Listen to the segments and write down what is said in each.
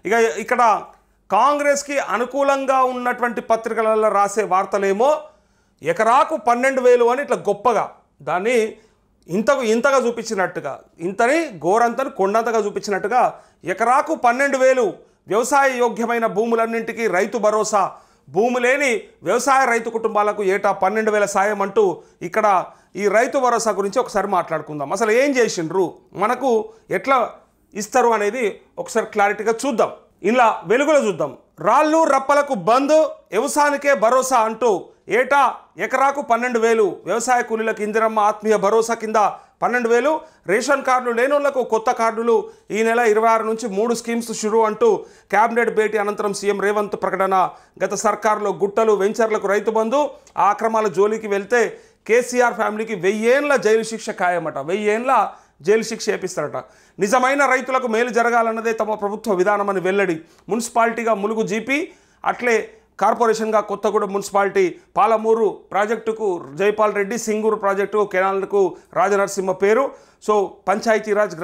ఇక ఇక్కడ కాంగ్రెస్కి అనుకూలంగా ఉన్నటువంటి పత్రికలలో రాసే వార్తలేమో ఎకరాకు 12,000 అని ఇట్లా గొప్పగా దాన్ని ఇంతగా చూపించినట్టుగా, ఇంతని గోరంతని కొండంతగా చూపించినట్టుగా ఎకరాకు 12,000 వ్యవసాయ యోగ్యమైన భూములన్నింటికీ రైతు భరోసా, భూమి లేని వ్యవసాయ రైతు కుటుంబాలకు ఏటా 12,000 సాయం అంటూ ఇక్కడ ఈ రైతు భరోసా గురించి ఒకసారి మాట్లాడుకుందాం. అసలు ఏం చేసిండ్రు, మనకు ఎట్లా ఇస్తారు అనేది ఒకసారి క్లారిటీగా చూద్దాం. ఇలా వెలుగులో చూద్దాం. రాళ్ళు రప్పలకు బంద్, వ్యవసాయానికే భరోసా అంటూ ఏటా ఎకరాకు 12,000 వ్యవసాయ కూలీలకు ఇందిరమ్మ ఆత్మీయ భరోసా కింద 12,000, రేషన్ కార్డులు లేనోళ్లకు కొత్త కార్డులు, ఈ నెల 26 నుంచి 3 స్కీమ్స్ షురు అంటూ క్యాబినెట్ భేటీ అనంతరం సీఎం రేవంత్ ప్రకటన. గత సర్కారులో గుట్టలు వెంచర్లకు రైతు బంధు, ఆ అక్రమాల జోలికి వెళ్తే కేసీఆర్ ఫ్యామిలీకి 1000 ఏళ్ల జైలు శిక్ష ఖాయమట. 1000 ఏళ్ల జైలు శిక్ష చేపిస్తారట. నిజమైన రైతులకు మేలు జరగాలన్నదే తమ ప్రభుత్వ విధానమని వెల్లడి. మున్సిపాలిటీగా ములుగు జీపీ, అట్లే కార్పొరేషన్గా కొత్తగూడెం మున్సిపాలిటీ, పాలమూరు ప్రాజెక్టుకు జైపాల్ రెడ్డి, సింగూరు ప్రాజెక్టు కెనాల్కు రాజనరసింహ పేరు. సో పంచాయతీరాజ్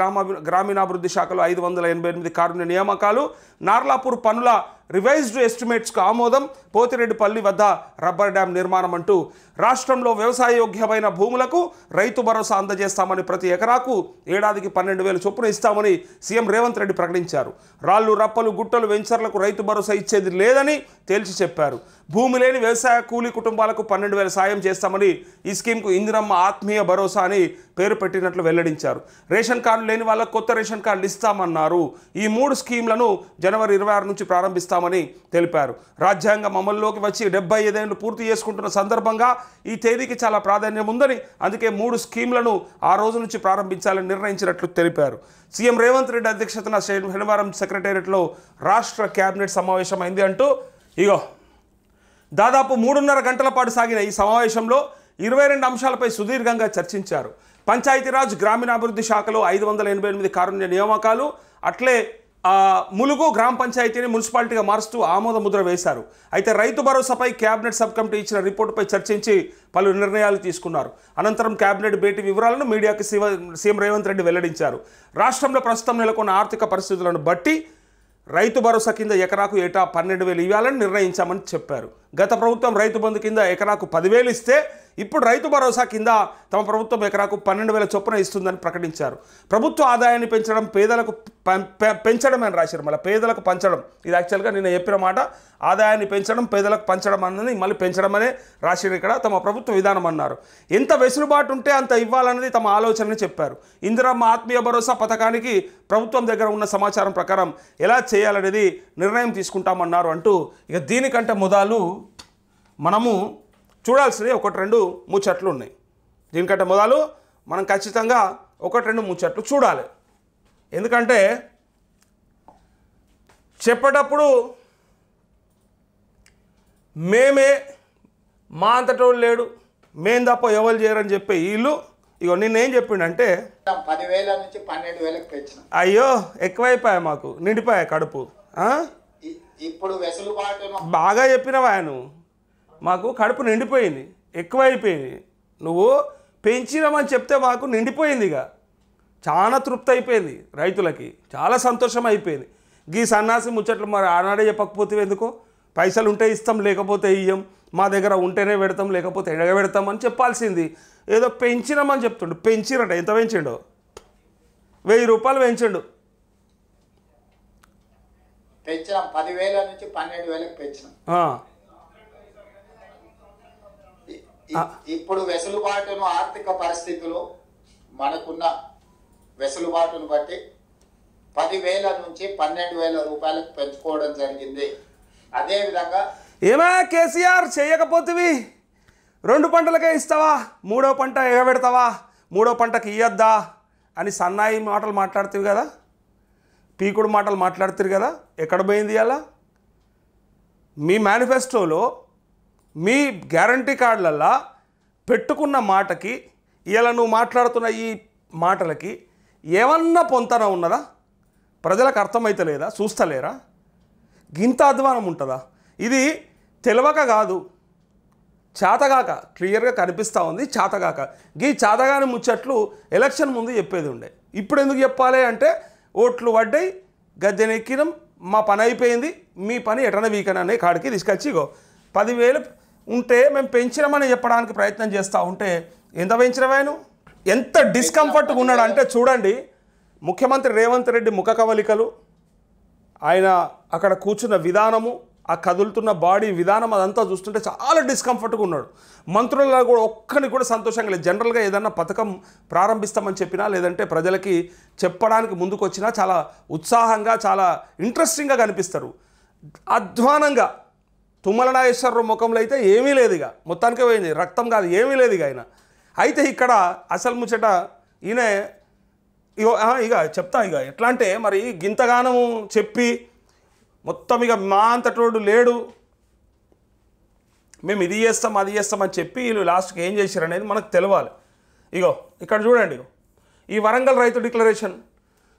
గ్రామీణాభివృద్ధి శాఖలో 588 కార్మిక నియామకాలు, నార్లాపూర్ పనుల రివైజ్డ్ ఎస్టిమేట్స్కు ఆమోదం, పోతిరెడ్డిపల్లి వద్ద రబ్బర్ డ్యాం నిర్మాణం అంటూ రాష్ట్రంలో వ్యవసాయ యోగ్యమైన భూములకు రైతు భరోసా అందజేస్తామని, ప్రతి ఎకరాకు ఏడాదికి 12,000 చొప్పున ఇస్తామని సీఎం రేవంత్ రెడ్డి ప్రకటించారు. రాళ్ళు రప్పలు గుట్టలు వెంచర్లకు రైతు భరోసా ఇచ్చేది లేదని తేల్చి చెప్పారు. భూమి లేని వ్యవసాయ కూలీ కుటుంబాలకు 12,000 సాయం చేస్తామని, ఈ స్కీమ్కు ఇందిరమ్మ ఆత్మీయ భరోసా అని పేరు పెట్టినట్లు వెల్లడించారు. రేషన్ కార్డు లేని వాళ్ళకు కొత్త రేషన్ కార్డులు ఇస్తామన్నారు. ఈ 3 స్కీమ్లను జనవరి 26 నుంచి ప్రారంభిస్తామని తెలిపారు. రాజ్యాంగం అమల్లోకి వచ్చి 75 ఏళ్లు పూర్తి చేసుకుంటున్న సందర్భంగా ఈ తేదీకి చాలా ప్రాధాన్యం ఉందని, అందుకే 3 స్కీమ్లను ఆ రోజు నుంచి ప్రారంభించాలని నిర్ణయించినట్లు తెలిపారు. సీఎం రేవంత్ రెడ్డి అధ్యక్షతన శనివారం సెక్రటేరియట్లో రాష్ట్ర కేబినెట్ సమావేశమైంది అంటూ ఇగో దాదాపు 3.5 గంటల పాటు సాగిన ఈ సమావేశంలో 22 అంశాలపై సుదీర్ఘంగా చర్చించారు. పంచాయతీరాజ్ గ్రామీణాభివృద్ధి శాఖలో 588 కారుణ్య నియామకాలు, అట్లే ములుగు గ్రామ పంచాయతీని మున్సిపాలిటీగా మారుస్తూ ఆమోద ముద్ర వేశారు. అయితే రైతు భరోసాపై కేబినెట్ సబ్ కమిటీ ఇచ్చిన రిపోర్టుపై చర్చించి పలు నిర్ణయాలు తీసుకున్నారు. అనంతరం కేబినెట్ భేటీ వివరాలను మీడియాకి సీఎం రేవంత్ రెడ్డి వెల్లడించారు. రాష్ట్రంలో ప్రస్తుతం నెలకొన్న ఆర్థిక పరిస్థితులను బట్టి రైతు భరోసా కింద ఎకరాకు ఏటా 12,000 ఇవ్వాలని నిర్ణయించామని చెప్పారు. గత ప్రభుత్వం రైతు బంధు కింద ఎకరాకు 10,000 ఇస్తే, ఇప్పుడు రైతు భరోసా కింద తమ ప్రభుత్వం ఎకరాకు 12,000 చొప్పున ఇస్తుందని ప్రకటించారు. ప్రభుత్వ ఆదాయాన్ని పెంచడం, పేదలకు పెంచడం అని రాశారు. మళ్ళీ పేదలకు పంచడం, ఇది యాక్చువల్గా నేను చెప్పిన మాట. ఆదాయాన్ని పెంచడం, పేదలకు పంచడం అన్నది మళ్ళీ పెంచడం అనే రాశారు. ఇక్కడ తమ ప్రభుత్వ విధానం అన్నారు. ఎంత వెసులుబాటు ఉంటే అంత ఇవ్వాలన్నది తమ ఆలోచనని చెప్పారు. ఇందిరమ్మ ఆత్మీయ భరోసా పథకానికి ప్రభుత్వం దగ్గర ఉన్న సమాచారం ప్రకారం ఎలా చేయాలనేది నిర్ణయం తీసుకుంటామన్నారు అంటూ ఇక దీనికంటే మొదలు మనము చూడాల్సినవి 1-2 ముచ్చట్లు ఉన్నాయి. దీనికంటే మొదలు మనం ఖచ్చితంగా 1-2 ముచ్చట్లు చూడాలి. ఎందుకంటే చెప్పేటప్పుడు మేమే, మా అంతటోళ్ళు లేడు, మేం తప్ప ఎవరు చేయరని చెప్పే వీళ్ళు ఇగో నిన్నేం చెప్పిండంటే 10,000 నుంచి 12,000 పెంచిన. అయ్యో ఎక్కువైపోయా, మాకు నిండిపోయా కడుపు. ఇప్పుడు వెసులుబాటు బాగా చెప్పినవా నువ్వు, మాకు కడుపు నిండిపోయింది, ఎక్కువైపోయింది. నువ్వు పెంచినామని చెప్తే మాకు నిండిపోయింది. ఇక చాలా తృప్తి అయిపోయింది, రైతులకి చాలా సంతోషం అయిపోయింది. గీ సన్నాసి ముచ్చట్లు మరి ఆనాడే చెప్పకపోతే ఎందుకో, పైసలు ఉంటే ఇస్తాం లేకపోతే ఇయ్యం, మా దగ్గర ఉంటేనే పెడతాం లేకపోతే ఎడగబెడతాం అని చెప్పాల్సింది. ఏదో పెంచినామని చెప్తుండు. పెంచిరట, ఎంత పెంచిండో, 1000 రూపాయలు పెంచిండు. పెంచినాం, 10,000 నుంచి 12,000 పెంచినాం. ఇప్పుడు వెసులుబాటును, ఆర్థిక పరిస్థితులు మనకున్న వెసులుబాటును బట్టి 10,000 నుంచి 12,000 రూపాయలకు పెంచుకోవడం జరిగింది. అదేవిధంగా ఏమా కేసీఆర్ చేయకపోతేవి 2 పంటలకే ఇస్తావా, 3వ పంట ఎగబెడతావా, 3వ పంటకి ఇయ్యద్దా అని సన్నాయి మాటలు మాట్లాడుతుంది కదా, పీకుడు మాటలు మాట్లాడుతుంది కదా. ఎక్కడ పోయింది అలా? మీ మేనిఫెస్టోలో మీ గ్యారంటీ కార్డులల్లో పెట్టుకున్న మాటకి ఇలా నువ్వు మాట్లాడుతున్న ఈ మాటలకి ఏమన్నా పొంతన ఉన్నదా? ప్రజలకు అర్థమైతలేదా? చూస్తలేరా? గింత అధ్వానం ఉంటుందా? ఇది తెలవక కాదు, చాతగాక క్లియర్గా కనిపిస్తూ ఉంది. చాతగాక గీ చాతగాని ముచ్చట్లు ఎలక్షన్ ముందు చెప్పేది ఉండే. ఇప్పుడు ఎందుకు చెప్పాలి అంటే ఓట్లు పడ్డాయి, గద్దెనెక్కినాం, మా పని అయిపోయింది, మీ పని ఎటన వీకన్ అనే కాడికి తీసుకొచ్చి ఇగో 10,000 ఉంటే మేము పెంచినామని చెప్పడానికి ప్రయత్నం చేస్తూ ఉంటే ఎంత పెంచినవాను? ఎంత డిస్కంఫర్ట్గా ఉన్నాడు అంటే చూడండి, ముఖ్యమంత్రి రేవంత్ రెడ్డి ముఖ కవలికలు, ఆయన అక్కడ కూర్చున్న విధానము, ఆ కదులుతున్న బాడీ విధానం అదంతా చూస్తుంటే చాలా డిస్కంఫర్ట్గా ఉన్నాడు. మంత్రులలో కూడా ఒక్కరికి కూడా సంతోషంగా లేదు. జనరల్గా ఏదన్నా పథకం ప్రారంభిస్తామని చెప్పినా లేదంటే ప్రజలకి చెప్పడానికి ముందుకు వచ్చినా చాలా ఉత్సాహంగా చాలా ఇంట్రెస్టింగ్గా కనిపిస్తారు. అధ్వానంగా తుమ్మల నాగేశ్వరరావు ముఖంలో అయితే ఏమీ లేదు, ఇక మొత్తానికే పోయింది, రక్తం కాదు ఏమీ లేదు ఇక ఆయన. అయితే ఇక్కడ అసలు ముచ్చట ఈయన ఇక చెప్తా, ఇక ఎట్లా అంటే మరి గింతగానం చెప్పి మొత్తం ఇక మా అంతటోడు లేడు, మేము ఇది చేస్తాం అది చేస్తామని చెప్పి వీళ్ళు లాస్ట్కి ఏం చేశారు అనేది మనకు తెలవాలి. ఇగో ఇక్కడ చూడండి, ఈ వరంగల్ రైతు డిక్లరేషన్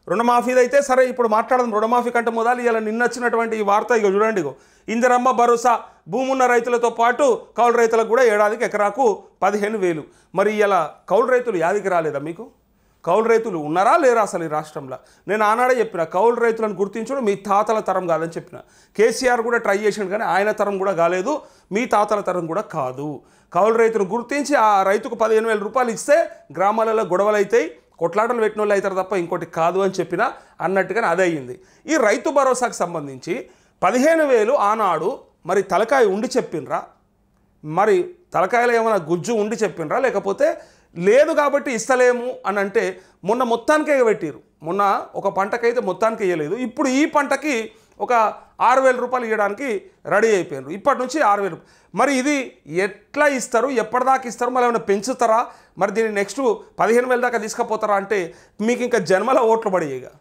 రుణమాఫీది అయితే సరే, ఇప్పుడు మాట్లాడదాం రుణమాఫీ కంటే మొదలు ఇలా నిన్నొచ్చినటువంటి ఈ వార్త. ఇగో చూడండి, ఇగో ఇందిరమ్మ భరోసా భూమి ఉన్న రైతులతో పాటు కౌలు రైతులకు కూడా ఏడాదికి ఎకరాకు 15,000. మరి ఇలా కౌలు రైతులు యాదికి రాలేదా మీకు? కౌలు రైతులు ఉన్నారా లేరా అసలు ఈ రాష్ట్రంలో? నేను ఆనాడే చెప్పిన కౌలు రైతులను గుర్తించడం మీ తాతల తరం కాదని చెప్పిన. కేసీఆర్ కూడా ట్రై చేసాడు కానీ ఆయన తరం కూడా కాలేదు, మీ తాతల తరం కూడా కాదు. కౌలు రైతును గుర్తించి ఆ రైతుకు 15,000 రూపాయలు ఇస్తే గ్రామాలలో గొడవలు అవుతాయి, కొట్లాటలు పెట్టిన వాళ్ళు అవుతారు తప్ప ఇంకోటి కాదు అని చెప్పిన అన్నట్టుగానే అదే అయ్యింది. ఈ రైతు భరోసాకు సంబంధించి 15,000 ఆనాడు మరి తలకాయ ఉండి చెప్పినరా? మరి తలకాయలో ఏమైనా గుజ్జు ఉండి చెప్పినరా? లేకపోతే లేదు కాబట్టి ఇస్తలేము అని అంటే మొన్న మొత్తానికే పెట్టారు. మొన్న ఒక పంటకైతే మొత్తానికి ఇవ్వలేదు, ఇప్పుడు ఈ పంటకి ఒక 6,000 రూపాయలు ఇవ్వడానికి రెడీ అయిపోయారు. ఇప్పటి నుంచి 6,000. మరి ఇది ఎట్లా ఇస్తారు, ఎప్పటిదాకా ఇస్తారు, మళ్ళీ ఏమైనా పెంచుతారా, మరి దీన్ని నెక్స్ట్ 15,000 దాకా తీసుకుపోతారా అంటే మీకు ఇంకా జన్మల ఓట్లు పడేయగా.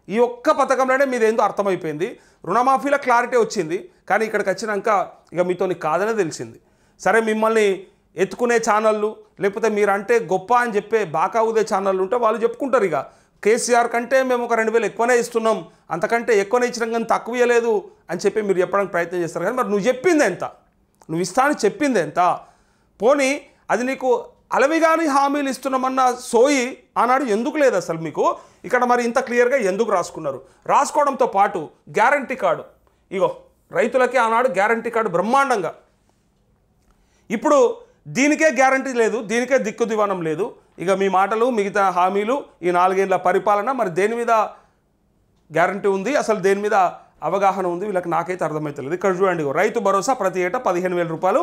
ఈ ఒక్క పథకంలోనే మీది ఏందో అర్థమైపోయింది. రుణమాఫీలో క్లారిటీ వచ్చింది, కానీ ఇక్కడికి వచ్చినాక ఇక మీతో కాదనే తెలిసింది. సరే, మిమ్మల్ని ఎత్తుకునే ఛానళ్ళు లేకపోతే మీరంటే గొప్ప అని చెప్పే బాకా ఉదే ఛానళ్ళు ఉంటే వాళ్ళు చెప్పుకుంటారు, ఇక కేసీఆర్ కంటే మేము ఒక 2,000 ఎక్కువనే ఇస్తున్నాం, అంతకంటే ఎక్కువనే ఇచ్చినాం కానీ తక్కువ ఇవ్వలేదు అని చెప్పి మీరు చెప్పడానికి ప్రయత్నం చేస్తారు. కానీ మరి నువ్వు చెప్పింది ఎంత, నువ్వు ఇస్తానని చెప్పింది ఎంత? పోనీ అది నీకు అలవిగాని హామీలు ఇస్తున్నామన్న సోయి ఆనాడు ఎందుకు లేదు అసలు మీకు? ఇక్కడ మరి ఇంత క్లియర్గా ఎందుకు రాసుకున్నారు? రాసుకోవడంతో పాటు గ్యారంటీ కార్డు, ఇగో రైతులకి ఆనాడు గ్యారంటీ కార్డు బ్రహ్మాండంగా, ఇప్పుడు దీనికే గ్యారంటీ లేదు, దీనికే దిక్కు దివానం లేదు. ఇక మీ మాటలు, మిగతా హామీలు, ఈ 4 ఏళ్ల పరిపాలన, మరి దేని మీద గ్యారంటీ ఉంది, అసలు దేని మీద అవగాహన ఉంది వీళ్ళకి? నాకైతే అర్థమవుతలేదు. ఇక్కడ చూడండి, రైతు భరోసా ప్రతి ఏటా 15,000 రూపాయలు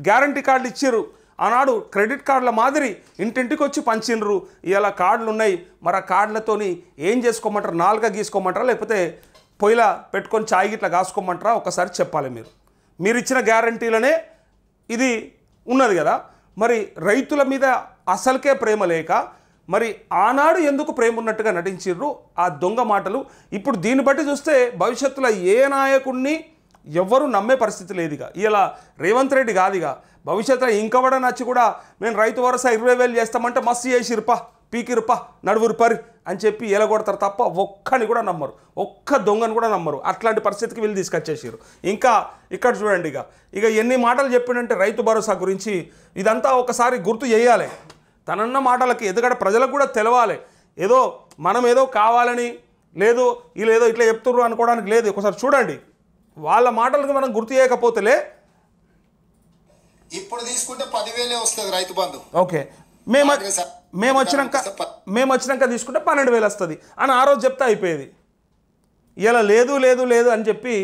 గ్యారంటీ కార్డులు ఇచ్చారు. ఆనాడు క్రెడిట్ కార్డుల మాదిరి ఇంటింటికి వచ్చి పంచినరు. ఇలా కార్డులు ఉన్నాయి, మరి ఆ కార్డులతోని ఏం చేసుకోమంటారు? నాలుక గీసుకోమంటారా, లేకపోతే పొయ్యిలా పెట్టుకొని చాయ్ గిట్లా కాసుకోమంటారా? ఒకసారి చెప్పాలి. మీరు ఇచ్చిన గ్యారంటీలనే ఇది ఉన్నది కదా. మరి రైతుల మీద అసలుకే ప్రేమ లేక మరి ఆనాడు ఎందుకు ప్రేమ ఉన్నట్టుగా నటించారు ఆ దొంగ మాటలు? ఇప్పుడు దీన్ని బట్టి చూస్తే భవిష్యత్తులో ఏ నాయకుడిని ఎవ్వరూ నమ్మే పరిస్థితి లేదుగా. ఇలా రేవంత్ రెడ్డి కాదుగా, భవిష్యత్తులో ఇంకవడ నచ్చి కూడా మేము రైతు భరోసా 20,000 చేస్తామంటే మస్తు చేసిరుపా, పీకిరుపా, నడువురు పరి అని చెప్పి ఎలగొడతారు తప్ప ఒక్కని కూడా నమ్మరు, ఒక్క దొంగను కూడా నమ్మరు. అట్లాంటి పరిస్థితికి వీళ్ళు తీసుకొచ్చేసారు. ఇంకా ఇక్కడ చూడండి, ఇక ఎన్ని మాటలు చెప్పిండంటే రైతు భరోసా గురించి ఇదంతా ఒకసారి గుర్తు చేయాలి. తనన్న మాటలకి ఎందుకంటే ప్రజలకు కూడా తెలవాలి. ఏదో మనం ఏదో కావాలని లేదు వీళ్ళు ఏదో ఇట్లా చెప్తుర్రు అనుకోవడానికి లేదు. ఒకసారి చూడండి, వాళ్ళ మాటలకు మనం గుర్తు చేయకపోతేలే. ఇప్పుడు తీసుకుంటే 10,000 వస్తుంది రైతు బంధు. ఓకే, మేము వచ్చినాక తీసుకుంటే 12,000 వస్తుంది అని ఆ రోజు చెప్తే అయిపోయేది. ఇలా లేదు లేదు లేదు అని చెప్పి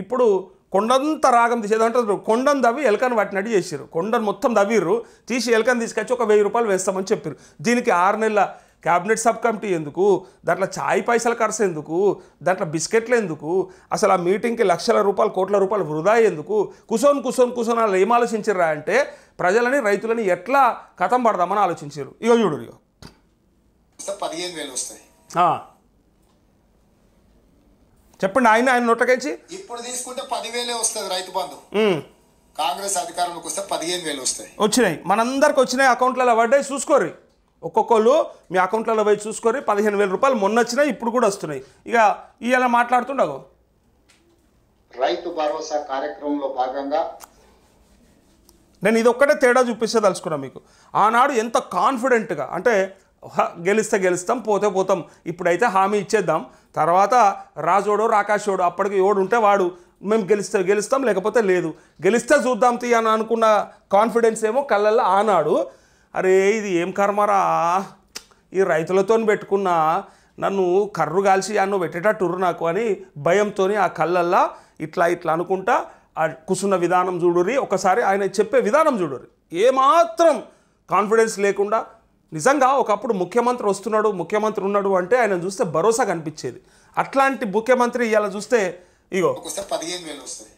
ఇప్పుడు కొండంత రాగం తీసేది అంటే కొండను దవ్వి ఎలకను పట్టినట్టు చేసారు. కొండను మొత్తం దవ్విర్రు, తీసి ఎలకను తీసుకొచ్చి ఒక 1,000 రూపాయలు వేస్తామని చెప్పారు. దీనికి 6 నెలల క్యాబినెట్ సబ్ కమిటీ ఎందుకు, దాంట్లో ఛాయ్ పైసల ఖర్చు ఎందుకు, దాంట్లో బిస్కెట్లు ఎందుకు, అసలు ఆ మీటింగ్కి లక్షల రూపాయలు కోట్ల రూపాయలు వృధా ఎందుకు? కూర్చొని వాళ్ళు ఏం ఆలోచించారా అంటే ప్రజలని రైతులని ఎట్లా కథం పడదామని ఆలోచించారు. ఇగో చూడు, ఇగో 15,000 వస్తాయి. చెప్పండి, ఆయన నోట్లకించి ఇప్పుడు తీసుకుంటే 10,000 వస్తుంది రైతు బంధు. కాంగ్రెస్ అధికారంలోకి వస్తే 15,000 వస్తాయి. వచ్చినాయి, మనందరికి వచ్చినాయి, అకౌంట్లలో పడ్డాయి. చూసుకోరు, ఒక్కొక్కళ్ళు మీ అకౌంట్లలో పోయి చూసుకొని 15,000 రూపాయలు మొన్న వచ్చినాయి, ఇప్పుడు కూడా వస్తున్నాయి. ఇక ఇవాళ మాట్లాడుతుండవు రైతు భరోసా కార్యక్రమంలో భాగంగా నేను ఇది ఒక్కటే తేడా చూపిస్తే తలుచుకున్నా మీకు. ఆనాడు ఎంత కాన్ఫిడెంట్గా అంటే గెలిస్తే గెలుస్తాం, పోతే పోతాం, ఇప్పుడైతే హామీ ఇచ్చేద్దాం, తర్వాత రాజోడో రాకాశోడో అప్పటికి ఓడు ఉంటే వాడు మేము గెలుస్తాం లేకపోతే లేదు, గెలిస్తే చూద్దాం తీ అని అనుకున్న కాన్ఫిడెన్స్ ఏమో కళ్ళల్లో ఆనాడు. అరే ఇది ఏం కర్మరా, ఈ రైతులతో పెట్టుకున్న నన్ను కర్రు కాల్చి అన్ను పెట్టేటట్టుర్రు నాకు అని భయంతో ఆ కళ్ళల్లో ఇట్లా ఇట్లా అనుకుంటా ఆ కూర్చున్న విధానం చూడుర్రి, ఒకసారి ఆయన చెప్పే విధానం చూడుర్రి, ఏమాత్రం కాన్ఫిడెన్స్ లేకుండా. నిజంగా ఒకప్పుడు ముఖ్యమంత్రి వస్తున్నాడు, ముఖ్యమంత్రి ఉన్నాడు అంటే ఆయన చూస్తే భరోసా కనిపించేది. అట్లాంటి ముఖ్యమంత్రి ఇవాళ చూస్తే ఇగో 15,000 వస్తుంది.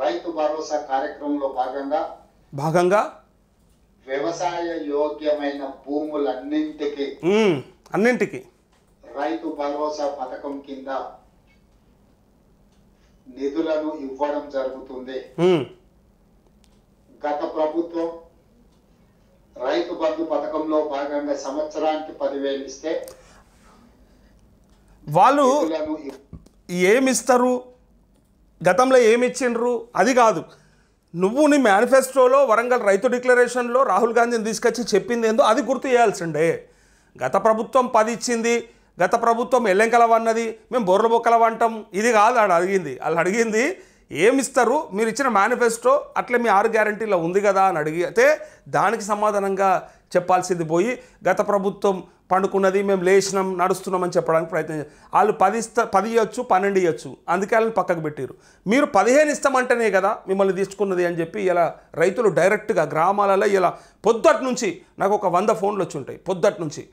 రైతు భరోసా కార్యక్రమంలో భాగంగా వ్యవసాయ యోగ్యమైన భూములన్నింటికి రైతు భరోసా పథకం కింద నిధులను ఇవ్వడం జరుగుతుంది. గత ప్రభుత్వం రైతు బంధు పథకంలో భాగంగా సంవత్సరానికి 10,000 ఇస్తే వాళ్ళు ఏమిస్తారు, గతంలో ఏమిచ్చిండ్రు అది కాదు. నువ్వు నీ మేనిఫెస్టోలో వరంగల్ రైతు డిక్లరేషన్లో రాహుల్ గాంధీని తీసుకొచ్చి చెప్పింది ఏందో అది గుర్తు చేయాల్సిండే. గత ప్రభుత్వం 10 ఇచ్చింది, గత ప్రభుత్వం ఎల్లెంకలవన్నది, మేము బొర్రల బొక్కలవంటాం, ఇది కాదు ఆడు అడిగింది. వాళ్ళు అడిగింది ఏమిస్తారు, మీరు ఇచ్చిన మేనిఫెస్టో అట్లే మీ 6 గ్యారంటీలో ఉంది కదా అని అడిగితే దానికి సమాధానంగా చెప్పాల్సింది పోయి గత ప్రభుత్వం పండుకున్నది మేము లేచినాం నడుస్తున్నాం అని చెప్పడానికి ప్రయత్నం చేస్తారు. వాళ్ళు 10 ఇవ్వచ్చు, 12 ఇవ్వచ్చు, అందుకే వాళ్ళని పక్కకు పెట్టారు. మీరు 15 ఇస్తామంటేనే కదా మిమ్మల్ని తీసుకున్నది అని చెప్పి ఇలా రైతులు డైరెక్ట్గా గ్రామాలలో ఇలా పొద్దుటి నుంచి నాకు ఒక 100 ఫోన్లు వచ్చి ఉంటాయి. పొద్దుటి నుంచి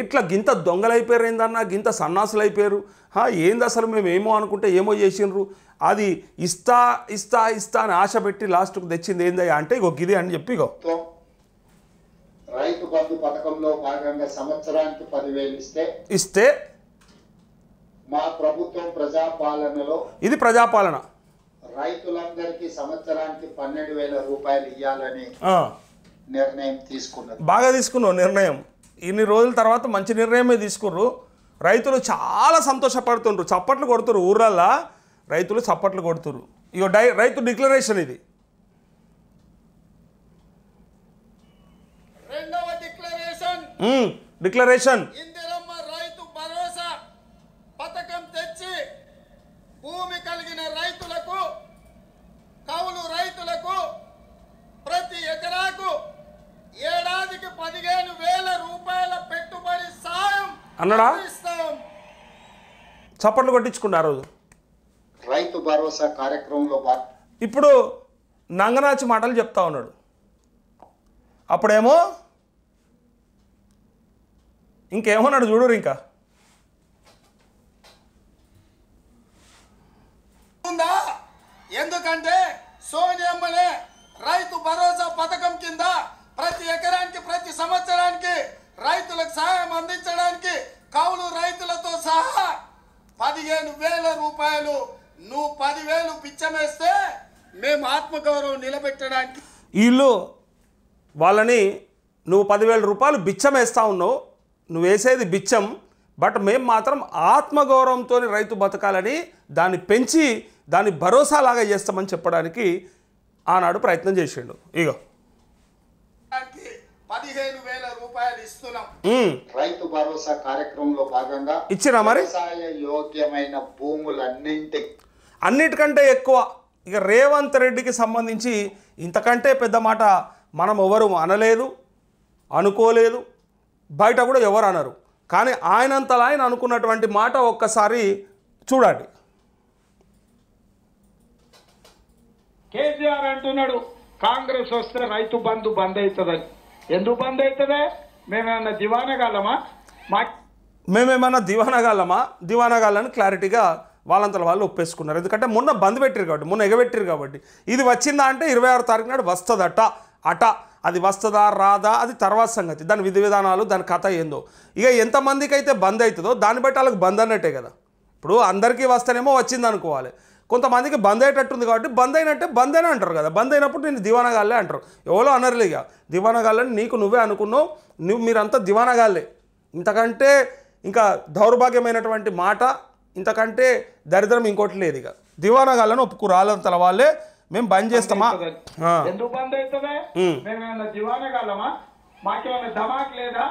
ఇట్లా గింత దొంగలైపోయారు ఏందన్నా, గింత సన్నాసులు అయిపోయారు, ఏంది అసలు మేము ఏమో అనుకుంటే ఏమో చేసిండ్రు, అది ఇస్తా ఇస్తా ఇస్తా అని ఆశ పెట్టి లాస్ట్కు తెచ్చింది ఏందయ్యా అంటే ఇగో గిది అని చెప్పి ఇగో రైతు బంధు పథకంలో భాగంగా సంవత్సరానికి 10,000 ఇస్తే మా ప్రభుత్వం ప్రజాపాలనలో ఇది ప్రజాపాలన రైతులందరికీ సంవత్సరానికి 12,000 రూపాయలు ఇవ్వాలని నిర్ణయం తీసుకున్నది. బాగా తీసుకున్నావు నిర్ణయం. ఇన్ని రోజుల తర్వాత మంచి నిర్ణయమే తీసుకుర్రు. రైతులు చాలా సంతోషపడుతుండ్రు, చప్పట్లు కొడుతురు, ఊర్లల్లో రైతులు చప్పట్లు కొడుతురు. ఇగో రైతు డిక్లరేషన్ ఇది. రెండవ డిక్లరేషన్ ఇందిరమ్మ రైతు భరోసా పథకం తెచ్చి భూమి కలిగిన రైతులకు, కౌలు రైతులకు ప్రతి ఎకరాకు ఏడాదికి 15,000 రూపాయల పెట్టుబడి సాయం అన్నడా చప్పట్లు కొట్టించుకున్నారు రైతు భరోసా కార్యక్రమంలో. ఇప్పుడు నంగనాచి మాటలు చెప్తా ఉన్నాడు. అప్పుడేమో ఇంకేమన్నాడు చూడరు. ఇంకా ఎందుకంటే సోనియమ్మనే రైతు భరోసా పథకం కింద ప్రతి ఎకరానికి ప్రతి సంవత్సరానికి రైతులకు సహాయం అందించడానికి కౌలు రైతులతో సహా 15,000 రూపాయలు, నువ్వు 10,000 పిచ్చమేస్తే మేము ఆత్మగౌరవం నిలబెట్టడానికి వీళ్ళు వాళ్ళని నువ్వు 10,000 రూపాయలు బిచ్చం వేస్తూ ఉన్నావు, నువ్వు వేసేది బిచ్చం, బట్ మేము మాత్రం ఆత్మగౌరవంతో రైతు బతకాలని దాన్ని పెంచి దాన్ని భరోసాలాగా చేస్తామని చెప్పడానికి ఆనాడు ప్రయత్నం చేసిండు. ఇగో 15,000 రూపాయలు ఇస్తున్నాం. రైతు భరోసా కార్యక్రమంలో భాగంగా ఇచ్చినా మరి వ్యవసాయ యోగ్యమైన అన్నిటికంటే ఎక్కువ ఇక రేవంత్ రెడ్డికి సంబంధించి ఇంతకంటే పెద్ద మాట మనం ఎవరు అనలేదు, అనుకోలేదు, బయట కూడా ఎవరు అనరు. కానీ ఆయనంతలా ఆయన అనుకున్నటువంటి మాట ఒక్కసారి చూడండి. కేసీఆర్ అంటున్నాడు కాంగ్రెస్ వస్తే రైతు బంధు బంద్ అవుతుందని. ఎందుకు బంద్ అవుతుందే? మేమేమన్నా దివానగాలమా? మేమేమన్నా దివానగాలని క్లారిటీగా వాళ్ళంతలో వాళ్ళు ఒప్పేసుకున్నారు. ఎందుకంటే మొన్న బంద్ పెట్టారు కాబట్టి, మొన్న ఎగబెట్టారు కాబట్టి. ఇది వచ్చిందా అంటే 26 తారీఖు నాడు వస్తుందట. అది వస్తుందా రాదా అది తర్వాత సంగతి, దాని విధి విధానాలు దాని కథ ఏందో. ఇక ఎంతమందికి అయితే బంద్ అవుతుందో దాన్ని బట్టి వాళ్ళకి బంద్ అన్నట్టే కదా. ఇప్పుడు అందరికీ వస్తేనేమో వచ్చింది అనుకోవాలి, కొంతమందికి బంద్ అయ్యేటట్టుంది కాబట్టి బంద్ అయినట్టే బంద్ అయినా అంటారు కదా. బంద్ అయినప్పుడు నేను దివానగాళ్ళే అంటారు. ఎవరో అనర్లే ఇక దివానగాళ్ళని నీకు నువ్వే అనుకున్నావు, మీరంతా దివానగాళ్ళే. ఇంతకంటే ఇంకా దౌర్భాగ్యమైనటువంటి మాట, ఇంతకంటే దరిద్రం ఇంకోటి లేదు. ఇక దివానగాళ్ళని ఒప్పుకు రాలంతల వాళ్ళే మేము బంద్ చేస్తామా? ఎందుకు బంద్ అవుతుందే? మేమేమన్నా దివానగాలమా? మాకేమైనా ధమాక్ లేదా?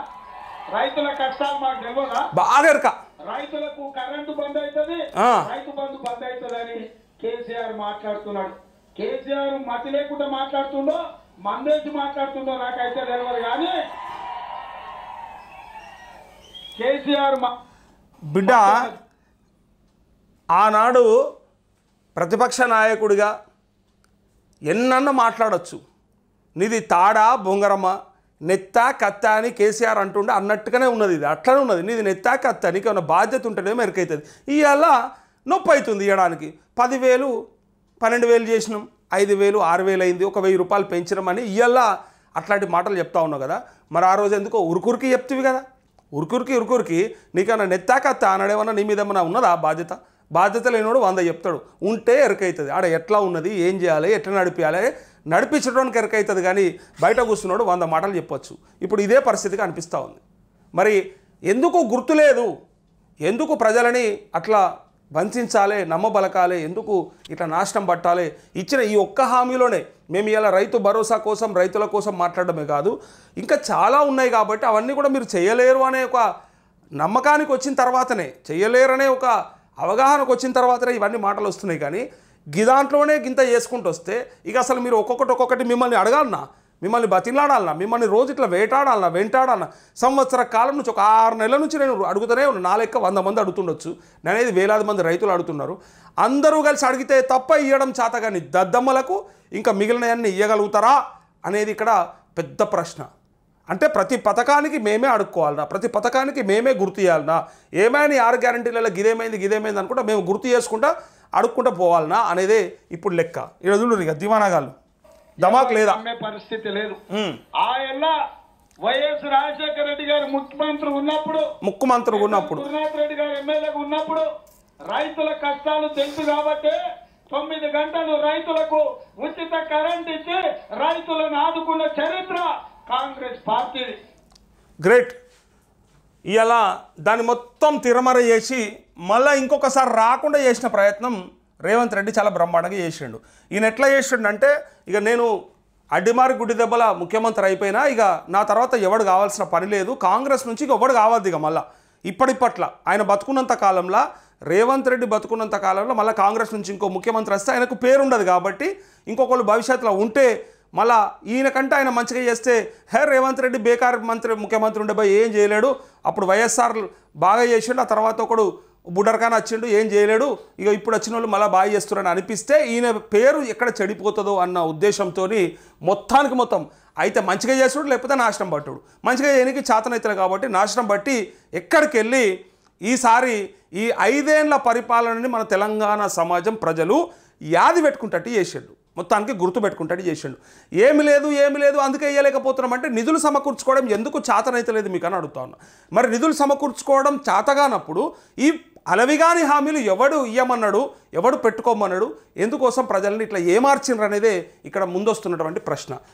రైతుల కష్టాలు మాకు తెలియదా? బాగా ఎరక. రైతులకు కరెంటు బంద్ అవుతుంది, రైతు బంధు బంద్ అవుతుందని కేసీఆర్ మాట్లాడుతున్నాడు. కేసీఆర్ మతి లేకుండా మాట్లాడుతుండో మందేసి మాట్లాడుతుండో నాకైతే తెలియదు. కానీ కేసీఆర్ బిడ్డ ఆనాడు ప్రతిపక్ష నాయకుడిగా ఎన్నన్నా మాట్లాడచ్చు. నీది తాడా బొంగరమా, నెత్తా కత్త అని కేసీఆర్ అంటుండే అన్నట్టుగానే ఉన్నది. ఇది అట్లనే ఉన్నది. నీది నెత్తా కత్త, నీకు ఏమైనా బాధ్యత ఉంటేనే మెరుకవుతుంది. ఇవాళ నొప్పి అవుతుంది ఇవ్వడానికి. 10,000 12,000 చేసినాం, 5,000 6,000 అయింది, ఒక 1,000 రూపాయలు పెంచినామని ఇవాళ అట్లాంటి మాటలు చెప్తా ఉన్నావు కదా. మరి ఆ రోజు ఎందుకో ఉరుకురికి చెప్తివి కదా. ఉరుకురికి నీకన్నా నెత్తా కత్త అనడేమన్నా నీ మీద ఏమన్నా ఉన్నదా బాధ్యత? బాధ్యత లేనివాడు 100 చెప్తాడు. ఉంటే ఎరకవుతుంది. ఆడ ఎట్లా ఉన్నది, ఏం చేయాలి, ఎట్లా నడిపించాలి, నడిపించడానికి ఎరకవుతుంది. కానీ బయట కూర్చున్నాడు 100 మాటలు చెప్పొచ్చు. ఇప్పుడు ఇదే పరిస్థితిగా అనిపిస్తూ ఉంది. మరి ఎందుకు గుర్తులేదు? ఎందుకు ప్రజలని అట్లా వంచాలి, నమ్మబలకాలి, ఎందుకు ఇట్లా నాశనం పట్టాలి? ఇచ్చిన ఈ ఒక్క హామీలోనే మేము ఇలా రైతు భరోసా కోసం, రైతుల కోసం మాట్లాడడమే కాదు, ఇంకా చాలా ఉన్నాయి. కాబట్టి అవన్నీ కూడా మీరు చేయలేరు అనే ఒక నమ్మకానికి వచ్చిన తర్వాతనే, చేయలేరనే ఒక అవగాహనకు వచ్చిన తర్వాతనే ఇవన్నీ మాటలు వస్తున్నాయి. కానీ గిదాంట్లోనే గింత చేసుకుంటూ వస్తే ఇక అసలు మీరు ఒక్కొక్కటి మిమ్మల్ని అడగాలన్నా, మిమ్మల్ని బతిలాడాలన్నా, మిమ్మల్ని రోజు ఇట్లా వెంటాడాలన్నా సంవత్సర కాలం నుంచి ఒక 6 నెలల నుంచి నేను అడుగుతూనే ఉన్నాను. నా లెక్క 100 మంది అడుగుతుండొచ్చు, నేనేది వేలాది మంది రైతులు అడుగుతున్నారు. అందరూ కలిసి అడిగితే తప్ప ఇవ్వడం చేతగాని దద్దమ్మలకు ఇంకా మిగిలినవన్నీ ఇవ్వగలుగుతారా అనేది ఇక్కడ పెద్ద ప్రశ్న. అంటే ప్రతి పథకానికి మేమే అడుక్కోవాలన్నా, ప్రతి పథకానికి మేమే గుర్తు చేయాలన్నా, ఏమైనా 6 గ్యారంటీలలో గిదేమైంది అనుకుంటా మేము గుర్తు చేసుకుంటా అడుక్కుంటూ పోవాలన్నా అనేదే ఇప్పుడు లెక్క. ఇక్కడ చూడు ఇక దివానాగాళ్ళు ధమాక్ లేదా పరిస్థితి లేదు. ఆయన వైఎస్ రాజశేఖర రెడ్డి గారు ముఖ్యమంత్రి ఉన్నప్పుడు గురునాథ్ రెడ్డి గారు ఎమ్మెల్యేగా ఉన్నప్పుడు రైతుల కష్టాలు తెలుసు కాబట్టి 9 గంటలు రైతులకు ఉచిత కరెంట్ ఇచ్చి రైతులను ఆదుకున్న చరిత్ర కాంగ్రెస్ పార్టీ. గ్రేట్. ఇలా దాన్ని మొత్తం తిరమర చేసి మళ్ళీ ఇంకొకసారి రాకుండా చేసిన ప్రయత్నం రేవంత్ రెడ్డి చాలా బ్రహ్మాండంగా చేసిండు. ఈయన ఎట్లా చేసిండు అంటే, ఇక నేను అడ్డిమారి గుడ్డి దెబ్బల ముఖ్యమంత్రి అయిపోయినా ఇక నా తర్వాత ఎవడు కావాల్సిన పని లేదు, కాంగ్రెస్ నుంచి ఇక ఎవడు కావద్దు. ఇక మళ్ళీ ఇప్పటిపట్ల ఆయన బతుకున్నంత కాలంలో, రేవంత్ రెడ్డి బతుకున్నంత కాలంలో మళ్ళీ కాంగ్రెస్ నుంచి ఇంకో ముఖ్యమంత్రి వస్తే ఆయనకు పేరుండదు. కాబట్టి ఇంకొకళ్ళు భవిష్యత్తులో ఉంటే మళ్ళీ ఈయనకంటే ఆయన మంచిగా చేస్తే రేవంత్ రెడ్డి బేకార్ ముఖ్యమంత్రి ఉండే పోయి ఏం చేయలేడు, అప్పుడు వైఎస్ఆర్ బాగా చేసిండు, ఆ తర్వాత ఒకడు బుడ్డర్ఖాన్ వచ్చిండు ఏం చేయలేడు, ఇక ఇప్పుడు వచ్చిన వాళ్ళు మళ్ళీ బాగా చేస్తున్నారని అనిపిస్తే ఈయన పేరు ఎక్కడ చెడిపోతుందో అన్న ఉద్దేశంతో మొత్తం అయితే మంచిగా చేసుడు లేకపోతే నాశనం పట్టుడు, మంచిగా చేయడానికి చేతనైతుంది కాబట్టి నాశనం బట్టి ఎక్కడికి వెళ్ళి ఈసారి ఈ 5 ఏళ్ల పరిపాలనని మన తెలంగాణ సమాజం ప్రజలు యాది పెట్టుకుంటట్టు చేసిండు, మొత్తానికి గుర్తు పెట్టుకుంటాడు చేసిండు. ఏమి లేదు అందుకే వేయలేకపోతున్నాం అంటే నిధులు సమకూర్చుకోవడం ఎందుకు చేతనైతలేదు మీకు అని అడుగుతా ఉన్నా. మరి నిధులు సమకూర్చుకోవడం చేతగానప్పుడు ఈ అలవిగాని హామీలు ఎవడు ఇయ్యమన్నాడు, ఎవడు పెట్టుకోమన్నాడు, ఎందుకోసం ప్రజల్ని ఇట్లా ఏమార్చిండ్రు అనేదే ఇక్కడ ముందొస్తున్నటువంటి ప్రశ్న.